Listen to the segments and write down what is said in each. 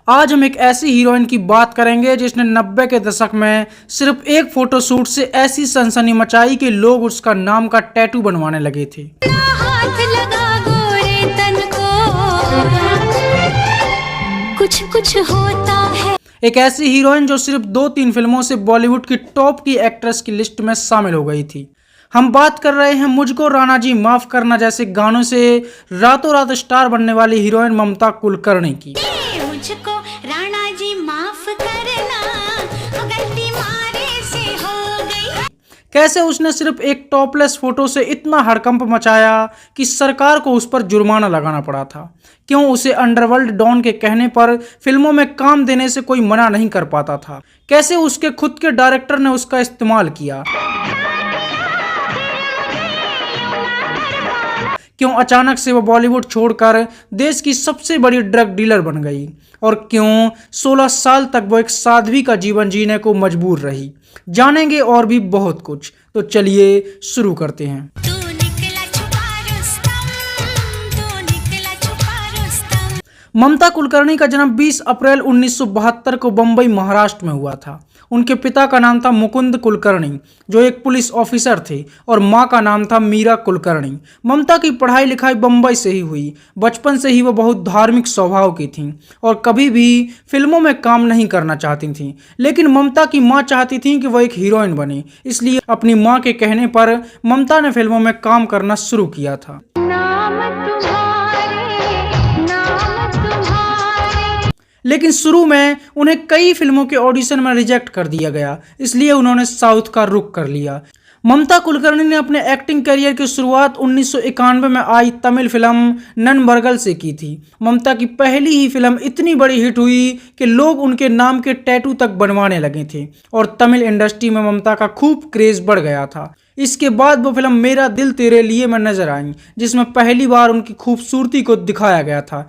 आज हम एक ऐसी हीरोइन की बात करेंगे जिसने 90 के दशक में सिर्फ एक फोटोशूट से ऐसी सनसनी मचाई कि लोग उसका नाम का टैटू बनवाने लगे थे। हाथ लगा गोरे तन को, कुछ कुछ होता है। एक ऐसी हीरोइन जो सिर्फ 2-3 फिल्मों से बॉलीवुड की टॉप की एक्ट्रेस की लिस्ट में शामिल हो गई थी। हम बात कर रहे हैं मुझको राणा जी माफ करना जैसे गानों से रातों रात स्टार बनने वाली हीरोइन ममता कुलकर्णी की। मुझको राणा जी माफ करना, गलती मारे से हो गई। कैसे उसने सिर्फ एक टॉपलेस फोटो से इतना हड़कंप मचाया कि सरकार को उस पर जुर्माना लगाना पड़ा था। क्यों उसे अंडरवर्ल्ड डॉन के कहने पर फिल्मों में काम देने से कोई मना नहीं कर पाता था। कैसे उसके खुद के डायरेक्टर ने उसका इस्तेमाल किया। क्यों अचानक से वो बॉलीवुड छोड़कर देश की सबसे बड़ी ड्रग डीलर बन गई और क्यों 16 साल तक वो एक साध्वी का जीवन जीने को मजबूर रही। जानेंगे और भी बहुत कुछ, तो चलिए शुरू करते हैं। तू निकला छुपा रुस्तम, तू निकला छुपा रुस्तम। ममता कुलकर्णी का जन्म 20 अप्रैल 1972 को बम्बई महाराष्ट्र में हुआ था। उनके पिता का नाम था मुकुंद कुलकर्णी जो एक पुलिस ऑफिसर थे और मां का नाम था मीरा कुलकर्णी। ममता की पढ़ाई लिखाई बम्बई से ही हुई। बचपन से ही वो बहुत धार्मिक स्वभाव की थीं और कभी भी फिल्मों में काम नहीं करना चाहती थीं। लेकिन ममता की मां चाहती थी कि वो एक हीरोइन बने, इसलिए अपनी मां के कहने पर ममता ने फिल्मों में काम करना शुरू किया था। लेकिन शुरू में उन्हें कई फिल्मों के ऑडिशन में रिजेक्ट कर दिया गया, इसलिए उन्होंने साउथ का रुख कर लिया। ममता कुलकर्णी ने अपने एक्टिंग करियर की शुरुआत 1991 में आई तमिल फिल्म नन्बर्गल से की थी। ममता की पहली ही फिल्म इतनी बड़ी हिट हुई कि लोग उनके नाम के टैटू तक बनवाने लगे थे और तमिल इंडस्ट्री में ममता का खूब क्रेज बढ़ गया था। इसके बाद वो फिल्म मेरा दिल तेरे लिए में नजर आई, जिसमें पहली बार उनकी खूबसूरती को दिखाया गया था।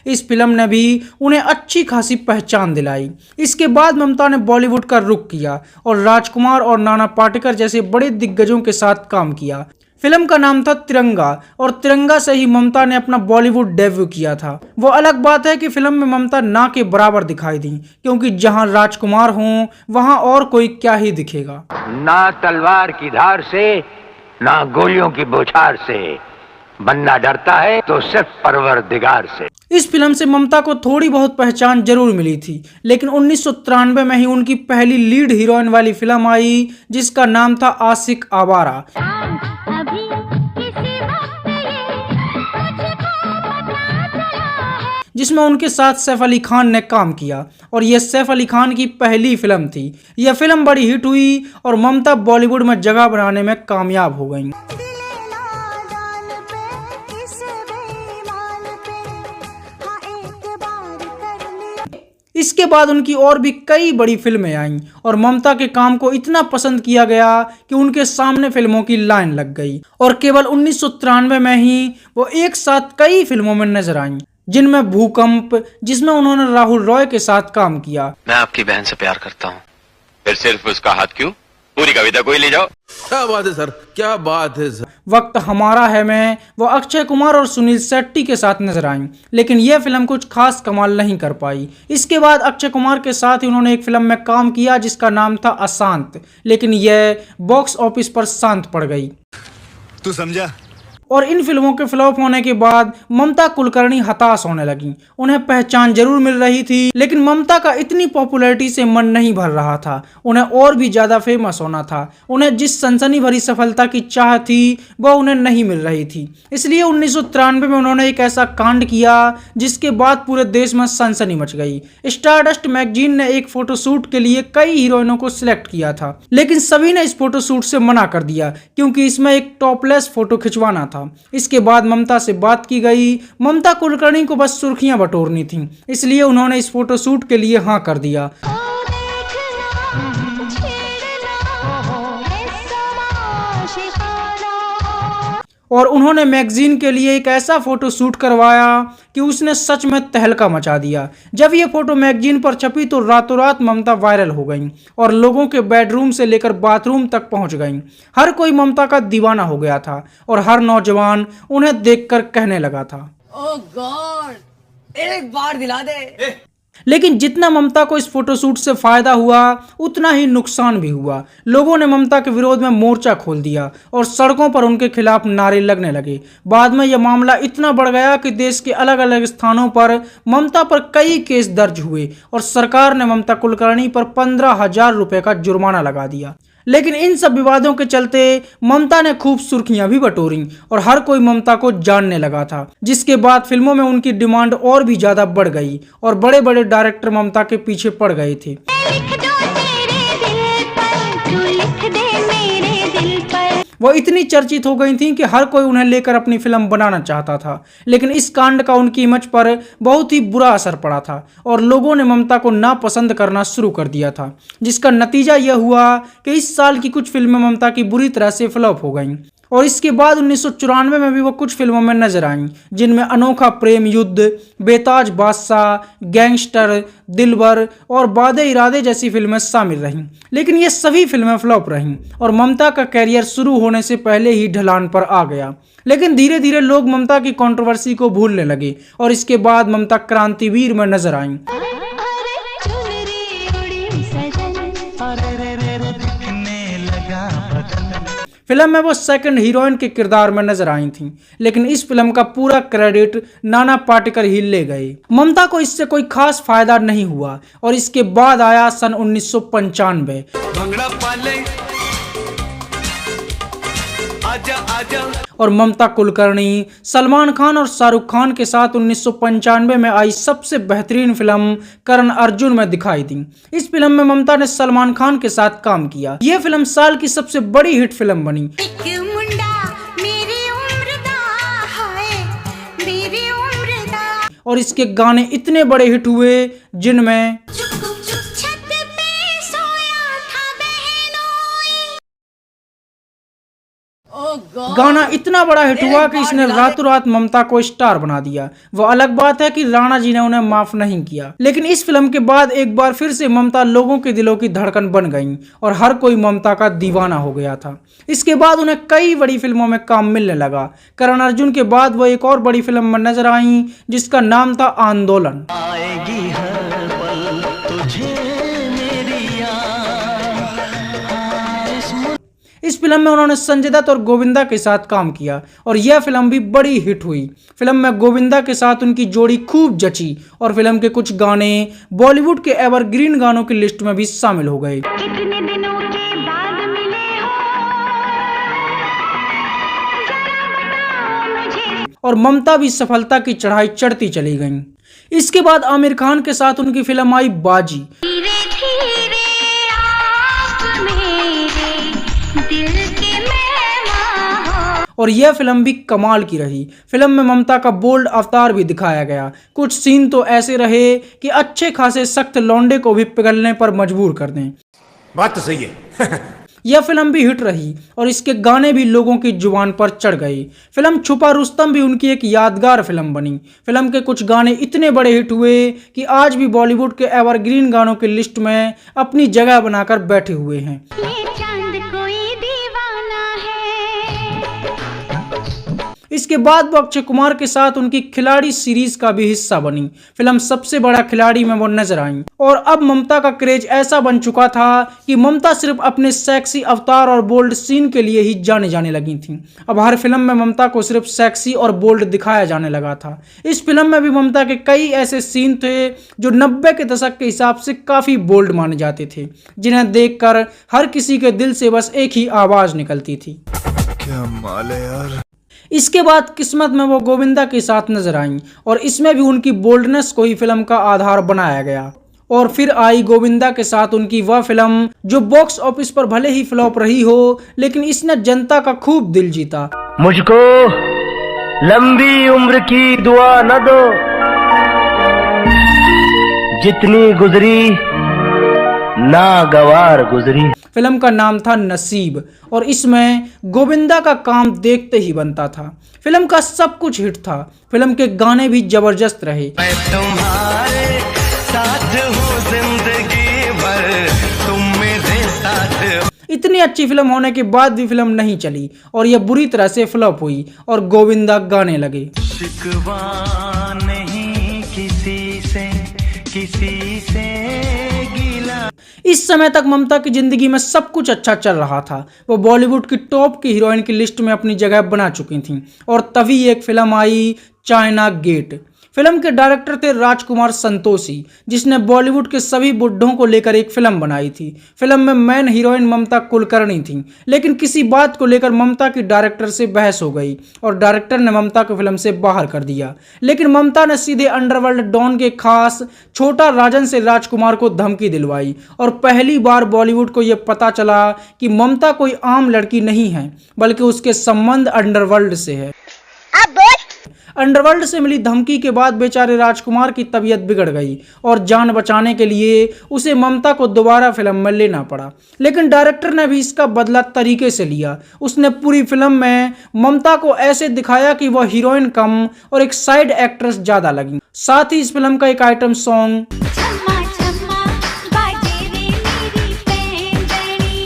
इस फिल्म ने भी उन्हें अच्छी खासी पहचान दिलाई। इसके बाद ममता ने बॉलीवुड का रुख किया और राजकुमार और नाना पाटेकर जैसे बड़े दिग्गजों के साथ काम किया। फिल्म का नाम था तिरंगा और तिरंगा से ही ममता ने अपना बॉलीवुड डेब्यू किया था। वो अलग बात है कि फिल्म में ममता ना के बराबर दिखाई दी, क्योंकि जहां राजकुमार हों वहां और कोई क्या ही दिखेगा। ना तलवार की धार से, ना गोलियों की बौछार से, बनना डरता है तो सिर्फ परवरदिगार से। इस फिल्म से ममता को थोड़ी बहुत पहचान जरूर मिली थी, लेकिन 1993 में ही उनकी पहली लीड हीरोइन वाली फिल्म आई जिसका नाम था आशिक आवारा, जिसमें उनके साथ सैफ अली खान ने काम किया और यह सैफ अली खान की पहली फिल्म थी। यह फिल्म बड़ी हिट हुई और ममता बॉलीवुड में जगह बनाने में कामयाब हो गईं। इसके बाद उनकी और भी कई बड़ी फिल्में आईं और ममता के काम को इतना पसंद किया गया कि उनके सामने फिल्मों की लाइन लग गई और केवल 1993 में ही वो एक साथ कई फिल्मों में नजर आईं, जिनमें भूकंप, जिसमें उन्होंने राहुल रॉय के साथ काम किया। मैं आपकी बहन से प्यार करता हूँ। फिर सिर्फ उसका हाथ क्यों, पूरी कविता को ही ले जाओ। क्या बात है सर, क्या बात है सर। वक्त हमारा है में वो अक्षय कुमार और सुनील शेट्टी के साथ नजर आईं, लेकिन यह फिल्म कुछ खास कमाल नहीं कर पाई। इसके बाद अक्षय कुमार के साथ ही उन्होंने एक फिल्म में काम किया जिसका नाम था अशांत, लेकिन यह बॉक्स ऑफिस पर शांत पड़ गई। तू समझा? और इन फिल्मों के फ्लॉप होने के बाद ममता कुलकर्णी हताश होने लगी। उन्हें पहचान जरूर मिल रही थी, लेकिन ममता का इतनी पॉपुलैरिटी से मन नहीं भर रहा था। उन्हें और भी ज्यादा फेमस होना था। उन्हें जिस सनसनी भरी सफलता की चाह थी वह उन्हें नहीं मिल रही थी। इसलिए 1993 में उन्होंने एक ऐसा कांड किया जिसके बाद पूरे देश में सनसनी मच गई। स्टारडस्ट मैगजीन ने एक फोटोशूट के लिए कई हीरोइनों को सिलेक्ट किया था, लेकिन सभी ने इस फोटोशूट से मना कर दिया क्योंकि इसमें एक टॉपलेस फोटो खिंचवाना था। इसके बाद ममता से बात की गई। ममता कुलकर्णी को बस सुर्खियां बटोरनी थीं, इसलिए उन्होंने इस फोटोशूट के लिए हाँ कर दिया। और उन्होंने मैगजीन के लिए एक ऐसा फोटो शूट करवाया कि उसने सच में तहलका मचा दिया। जब ये फोटो मैगजीन पर छपी तो रातों रात ममता वायरल हो गई और लोगों के बेडरूम से लेकर बाथरूम तक पहुंच गई। हर कोई ममता का दीवाना हो गया था और हर नौजवान उन्हें देखकर कहने लगा था, ओह गॉड, एक बार दिला दे। लेकिन जितना ममता को इस फोटोशूट से फायदा हुआ उतना ही नुकसान भी हुआ। लोगों ने ममता के विरोध में मोर्चा खोल दिया और सड़कों पर उनके खिलाफ नारे लगने लगे। बाद में यह मामला इतना बढ़ गया कि देश के अलग अलग स्थानों पर ममता पर कई केस दर्ज हुए और सरकार ने ममता कुलकर्णी पर 15,000 रुपए का जुर्माना लगा दिया। लेकिन इन सब विवादों के चलते ममता ने खूब सुर्खियां भी बटोरी और हर कोई ममता को जानने लगा था, जिसके बाद फिल्मों में उनकी डिमांड और भी ज्यादा बढ़ गई और बड़े बड़े डायरेक्टर ममता के पीछे पड़ गए थे। लिख दो तेरे दिल पर, तू लिख दे मेरे दिल पर। वो इतनी चर्चित हो गई थी कि हर कोई उन्हें लेकर अपनी फिल्म बनाना चाहता था। लेकिन इस कांड का उनकी इमेज पर बहुत ही बुरा असर पड़ा था और लोगों ने ममता को नापसंद करना शुरू कर दिया था, जिसका नतीजा यह हुआ कि इस साल की कुछ फिल्में ममता की बुरी तरह से फ्लॉप हो गईं। और इसके बाद 1994 में भी वो कुछ फिल्मों में नजर आईं, जिनमें अनोखा प्रेम युद्ध, बेताज बादशाह, गैंगस्टर, दिलबर और बादे इरादे जैसी फिल्में शामिल रहीं। लेकिन ये सभी फिल्में फ्लॉप रहीं और ममता का कैरियर शुरू होने से पहले ही ढलान पर आ गया। लेकिन धीरे धीरे लोग ममता की कंट्रोवर्सी को भूलने लगे और इसके बाद ममता क्रांतिवीर में नजर आईं। फिल्म में वो सेकंड हीरोइन के किरदार में नजर आई थीं, लेकिन इस फिल्म का पूरा क्रेडिट नाना पाटेकर ही ले गए। ममता को इससे कोई खास फायदा नहीं हुआ और इसके बाद आया सन 1995। और ममता कुलकर्णी सलमान खान और शाहरुख खान के साथ 1995 में आई सबसे बेहतरीन फिल्म करण अर्जुन में दिखाई दी। इस फिल्म में ममता ने सलमान खान के साथ काम किया। यह फिल्म साल की सबसे बड़ी हिट फिल्म बनी। एक मुंडा मेरी उम्र दा, हाय मेरी उम्र दा। और इसके गाने इतने बड़े हिट हुए जिनमें छत पे सोया था बहनोई। ओह गॉड, गाना इतना बड़ा हिट हुआ कि इसने रातों रात ममता को स्टार बना दिया। वो अलग बात है कि राणा जी ने उन्हें माफ नहीं किया, लेकिन इस फिल्म के बाद एक बार फिर से ममता लोगों के दिलों की धड़कन बन गई और हर कोई ममता का दीवाना हो गया था। इसके बाद उन्हें कई बड़ी फिल्मों में काम मिलने लगा। करण अर्जुन के बाद वो एक और बड़ी फिल्म में नजर आई जिसका नाम था आंदोलन। इस फिल्म में उन्होंने संजय दत्त और गोविंदा के साथ काम किया और यह फिल्म भी बड़ी हिट हुई। फिल्म में गोविंदा के साथ उनकी जोड़ी खूब जची और फिल्म के कुछ गाने बॉलीवुड के एवरग्रीन गानों की लिस्ट में भी शामिल हो गए। कितने दिनों के बाद मिले हो, जरा बताओ मुझे। और ममता भी सफलता की चढ़ाई चढ़ती चली गईं। इसके बाद आमिर खान के साथ उनकी फिल्म आई बाजी। धीरे धीरे आप मेरे दिल के मेहमान हो। और यह फिल्म भी कमाल की रही। फिल्म में ममता का बोल्ड अवतार भी दिखाया गया। कुछ सीन तो ऐसे रहे कि अच्छे खासे सख्त लौंडे को भी पिघलने पर मजबूर कर दें। बात तो सही है। यह फिल्म भी हिट रही और इसके गाने भी लोगों की जुबान पर चढ़ गए। फिल्म छुपा रुस्तम भी उनकी एक यादगार फिल्म बनी। फिल्म के कुछ गाने इतने बड़े हिट हुए कि आज भी बॉलीवुड के एवरग्रीन गानों की लिस्ट में अपनी जगह बनाकर बैठे हुए हैं। ये चांद कोई दीवाना है। इसके बाद वो अक्षय कुमार के साथ उनकी खिलाड़ी सीरीज का भी हिस्सा बनी। फिल्म सबसे बड़ा खिलाड़ी में वो नजर आई और अब ममता का क्रेज ऐसा बन चुका था कि ममता सिर्फ अपने सेक्सी अवतार और बोल्ड सीन के लिए ही जाने जाने लगी थी। अब हर फिल्म में ममता को सिर्फ सेक्सी और बोल्ड दिखाया जाने लगा था। इस फिल्म में भी ममता के कई ऐसे सीन थे जो 90 के दशक के हिसाब से काफी बोल्ड माने जाते थे, जिन्हें देखकर हर किसी के दिल से बस एक ही आवाज निकलती थी, क्या माल है यार। इसके बाद किस्मत में वो गोविंदा के साथ नजर आईं और इसमें भी उनकी बोल्डनेस को ही फिल्म का आधार बनाया गया। और फिर आई गोविंदा के साथ उनकी वह फिल्म जो बॉक्स ऑफिस पर भले ही फ्लॉप रही हो, लेकिन इसने जनता का खूब दिल जीता। मुझको लंबी उम्र की दुआ न दो, जितनी गुजरी नागवार गुजरी। फिल्म का नाम था नसीब और इसमें गोविंदा का काम देखते ही बनता था। फिल्म का सब कुछ हिट था। फिल्म के गाने भी जबरदस्त रहे। तुम्हारे साथ हूँ जिंदगी भर, तुम मेरे साथ। इतनी अच्छी फिल्म होने के बाद भी फिल्म नहीं चली और यह बुरी तरह से फ्लॉप हुई और गोविंदा गाने लगे। शिकवा नहीं किसी से गिला। इस समय तक ममता की जिंदगी में सब कुछ अच्छा चल रहा था। वो बॉलीवुड की टॉप की हीरोइन की लिस्ट में अपनी जगह बना चुकी थीं और तभी एक फिल्म आई चाइना गेट। फिल्म के डायरेक्टर थे राजकुमार संतोषी, जिसने बॉलीवुड के सभी बुड्ढों को लेकर एक फिल्म बनाई थी। फिल्म में मेन हीरोइन ममता कुलकर्णी थी, लेकिन किसी बात को लेकर ममता की डायरेक्टर से बहस हो गई और डायरेक्टर ने ममता को फिल्म से बाहर कर दिया। लेकिन ममता ने सीधे अंडरवर्ल्ड डॉन के खास छोटा राजन से राजकुमार को धमकी दिलवाई और पहली बार बॉलीवुड को यह पता चला कि ममता कोई आम लड़की नहीं है, बल्कि उसके संबंध अंडरवर्ल्ड से है। अंडरवर्ल्ड से मिली धमकी के बाद बेचारे राजकुमार की तबीयत बिगड़ गई और जान बचाने के लिए उसे ममता को दोबारा फिल्म में लेना पड़ा। लेकिन डायरेक्टर ने भी इसका बदला तरीके से लिया। उसने पूरी फिल्म में ममता को ऐसे दिखाया कि वह हीरोइन कम और एक साइड एक्ट्रेस ज्यादा लगी। साथ ही इस फिल्म का एक आइटम सॉन्ग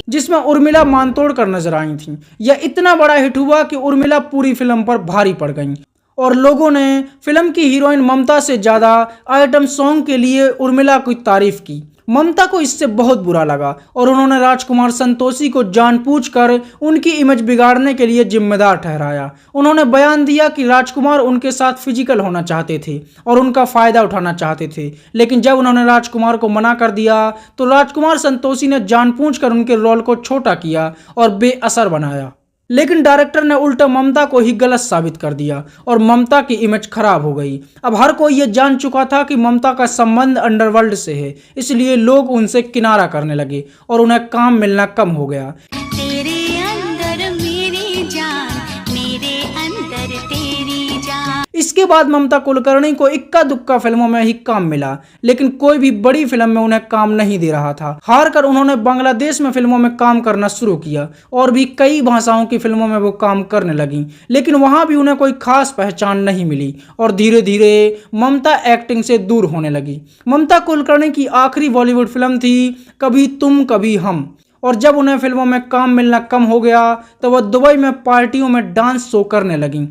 जिसमें उर्मिला मानतोड़ कर नजर आई थी, यह इतना बड़ा हिट हुआ कि उर्मिला पूरी फिल्म पर भारी पड़ गई और लोगों ने फिल्म की हीरोइन ममता से ज्यादा आइटम सॉन्ग के लिए उर्मिला की तारीफ की। ममता को इससे बहुत बुरा लगा और उन्होंने राजकुमार संतोषी को जानबूझकर उनकी इमेज बिगाड़ने के लिए जिम्मेदार ठहराया। उन्होंने बयान दिया कि राजकुमार उनके साथ फिजिकल होना चाहते थे और उनका फायदा उठाना चाहते थे, लेकिन जब उन्होंने राजकुमार को मना कर दिया तो राजकुमार संतोषी ने जानबूझकर उनके रोल को छोटा किया और बेअसर बनाया। लेकिन डायरेक्टर ने उल्टा ममता को ही गलत साबित कर दिया और ममता की इमेज खराब हो गई। अब हर कोई ये जान चुका था कि ममता का संबंध अंडरवर्ल्ड से है, इसलिए लोग उनसे किनारा करने लगे और उन्हें काम मिलना कम हो गया। तेरे अंदर मेरी जान, मेरे अंदर तेरी जान। इसके बाद ममता कुलकर्णी को इक्का दुक्का फिल्मों में ही काम मिला, लेकिन कोई भी बड़ी फिल्म में उन्हें काम नहीं दे रहा था। हार कर उन्होंने बांग्लादेश में फिल्मों में काम करना शुरू किया और भी कई भाषाओं की फिल्मों में वो काम करने लगी, लेकिन वहां भी उन्हें कोई खास पहचान नहीं मिली और धीरे धीरे ममता एक्टिंग से दूर होने लगी। ममता कुलकर्णी की आखिरी बॉलीवुड फिल्म थी कभी तुम कभी हम, और जब उन्हें फिल्मों में काम मिलना कम हो गया तो वह दुबई में पार्टियों में डांस शो करने लगी।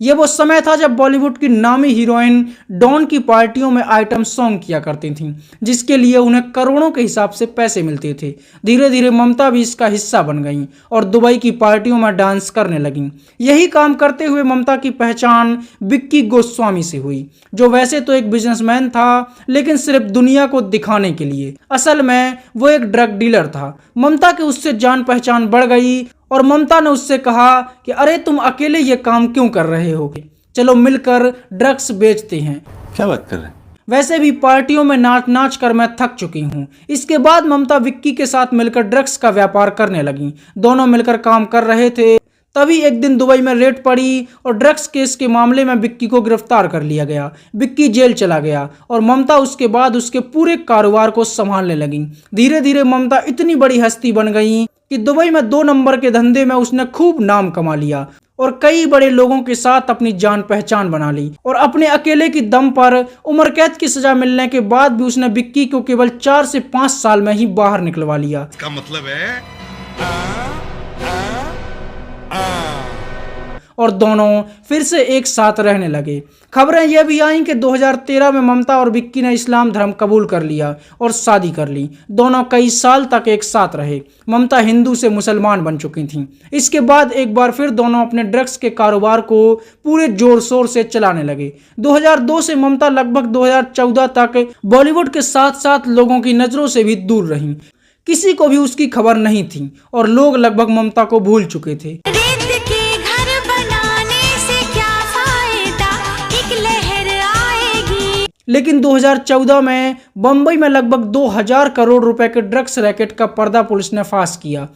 ये वो समय था जब बॉलीवुड की नामी हीरोइन डॉन की पार्टियों में आइटम सॉन्ग किया करती थीं, जिसके लिए उन्हें करोड़ों के हिसाब से पैसे मिलते थे। धीरे धीरे ममता भी इसका हिस्सा बन गईं और दुबई की पार्टियों में डांस करने लगीं। यही काम करते हुए ममता की पहचान विक्की गोस्वामी से हुई, जो वैसे तो एक बिजनेसमैन था, लेकिन सिर्फ दुनिया को दिखाने के लिए। असल में वो एक ड्रग डीलर था। ममता की उससे जान पहचान बढ़ गई और ममता ने उससे कहा कि अरे तुम अकेले ये काम क्यों कर रहे हो, चलो मिलकर ड्रग्स बेचते हैं। क्या बात कर रहे हैं? वैसे भी पार्टियों में नाच नाच कर मैं थक चुकी हूँ। इसके बाद ममता विक्की के साथ मिलकर ड्रग्स का व्यापार करने लगी। दोनों मिलकर काम कर रहे थे। तभी एक दिन दुबई में रेड पड़ी और ड्रग्स केस के मामले में विक्की को गिरफ्तार कर लिया गया। विक्की जेल चला गया और ममता उसके बाद उसके पूरे कारोबार को संभालने लगी। धीरे धीरे ममता इतनी बड़ी हस्ती बन गई कि दुबई में 2 नंबर के धंधे में उसने खूब नाम कमा लिया और कई बड़े लोगों के साथ अपनी जान पहचान बना ली। और अपने अकेले की दम पर उम्र कैद की सजा मिलने के बाद भी उसने विक्की को केवल 4 से 5 साल में ही बाहर निकलवा लिया। इसका मतलब है और दोनों फिर से एक साथ रहने लगे। खबरें यह भी आईं कि 2013 में ममता और विक्की ने इस्लाम धर्म कबूल कर लिया और शादी कर ली। दोनों कई साल तक एक साथ रहे। ममता हिंदू से मुसलमान बन चुकी थीं। इसके बाद एक बार फिर दोनों अपने ड्रग्स के कारोबार को पूरे जोर शोर से चलाने लगे। 2002 से ममता लगभग 2014 तक बॉलीवुड के साथ साथ लोगों की नजरों से भी दूर रहीं। किसी को भी उसकी खबर नहीं थी और लोग लगभग ममता को भूल चुके थे। लेकिन 2014 में बंबई में लगभग 2000 करोड़ रुपए के ड्रग्स रैकेट का पर्दा पुलिस ने फाश किया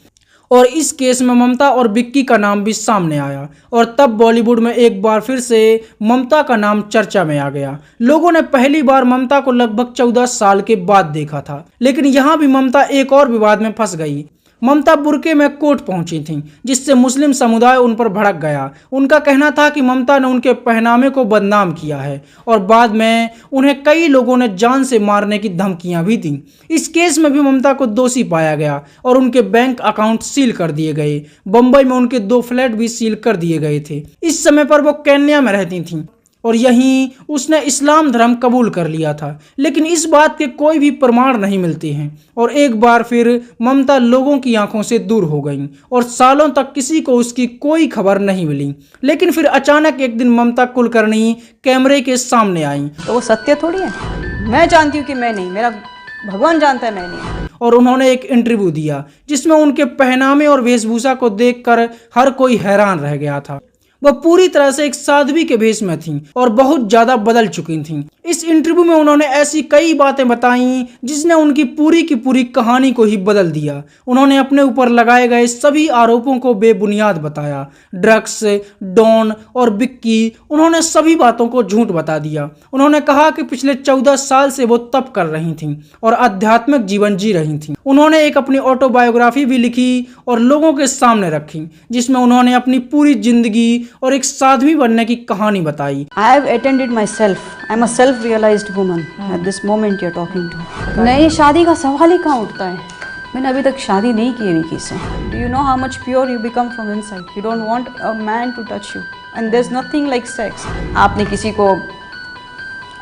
और इस केस में ममता और विक्की का नाम भी सामने आया और तब बॉलीवुड में एक बार फिर से ममता का नाम चर्चा में आ गया। लोगों ने पहली बार ममता को लगभग 14 साल के बाद देखा था, लेकिन यहाँ भी ममता एक और विवाद में फंस गई। ममता बुर्के में कोर्ट पहुंची थीं, जिससे मुस्लिम समुदाय उन पर भड़क गया। उनका कहना था कि ममता ने उनके पहनावे को बदनाम किया है और बाद में उन्हें कई लोगों ने जान से मारने की धमकियां भी दी। इस केस में भी ममता को दोषी पाया गया और उनके बैंक अकाउंट सील कर दिए गए। बंबई में उनके 2 फ्लैट भी सील कर दिए गए थे। इस समय पर वो केन्या में रहती थीं और यहीं उसने इस्लाम धर्म कबूल कर लिया था, लेकिन इस बात के कोई भी प्रमाण नहीं मिलते हैं और एक बार फिर ममता लोगों की आंखों से दूर हो गई और सालों तक किसी को उसकी कोई खबर नहीं मिली। लेकिन फिर अचानक एक दिन ममता कुलकर्णी कैमरे के सामने आई तो वो सत्य थोड़ी है। मैं जानती हूँ कि मैं नहीं, मेरा भगवान जानता है मैं नहीं। और उन्होंने एक इंटरव्यू दिया जिसमें उनके पहनावे और वेशभूषा को देखकर हर कोई हैरान रह गया था। वह पूरी तरह से एक साध्वी के भेष में थीं और बहुत ज्यादा बदल चुकी थीं। इस इंटरव्यू में उन्होंने ऐसी कई बातें बताई जिसने उनकी पूरी की पूरी कहानी को ही बदल दिया। उन्होंने अपने ऊपर लगाए गए सभी आरोपों को बेबुनियाद बताया। ड्रग्स, डॉन और विक्की, उन्होंने सभी बातों को झूठ बता दिया। उन्होंने कहा कि पिछले 14 साल से वो तप कर रही थीं और आध्यात्मिक जीवन जी रही थीं। उन्होंने एक अपनी ऑटोबायोग्राफी भी लिखी और लोगों के सामने रखी, जिसमें उन्होंने अपनी पूरी जिंदगी और एक साध्वी बनने की कहानी बताई। I have attended myself. I'm a self-realized woman at this moment you're talking to. नहीं, शादी का सवाल ही कहाँ उठता है। मैंने अभी तक शादी नहीं की विकी से। Do you know how much pure you become from inside? You don't want a man to touch you, and there's nothing like sex. आपने किसी को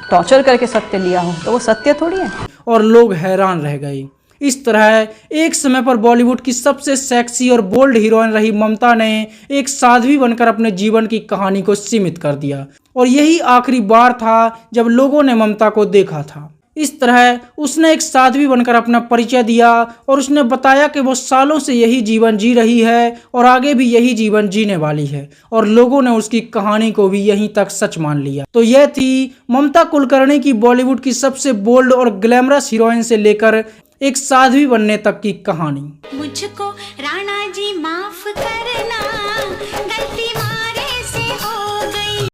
टॉर्चर करके सत्य लिया हो तो वो सत्य थोड़ी है। और लोग हैरान रह गए। इस तरह एक समय पर बॉलीवुड की सबसे सेक्सी और बोल्ड हीरोइन रही ममता ने एक साध्वी बनकर अपने जीवन की कहानी को सीमित कर दिया और यही आखिरी बार था जब लोगों ने ममता को देखा था। इस तरह उसने एक साध्वी बनकर अपना परिचय दिया और उसने बताया कि वो सालों से यही जीवन जी रही है और आगे भी यही जीवन जीने वाली है और लोगों ने उसकी कहानी को भी यहीं तक सच मान लिया। तो यह थी ममता कुलकर्णी की बॉलीवुड की सबसे बोल्ड और ग्लैमरस हीरोइन से लेकर एक साध्वी बनने तक की कहानी। मुझको राणा जी माफ करना।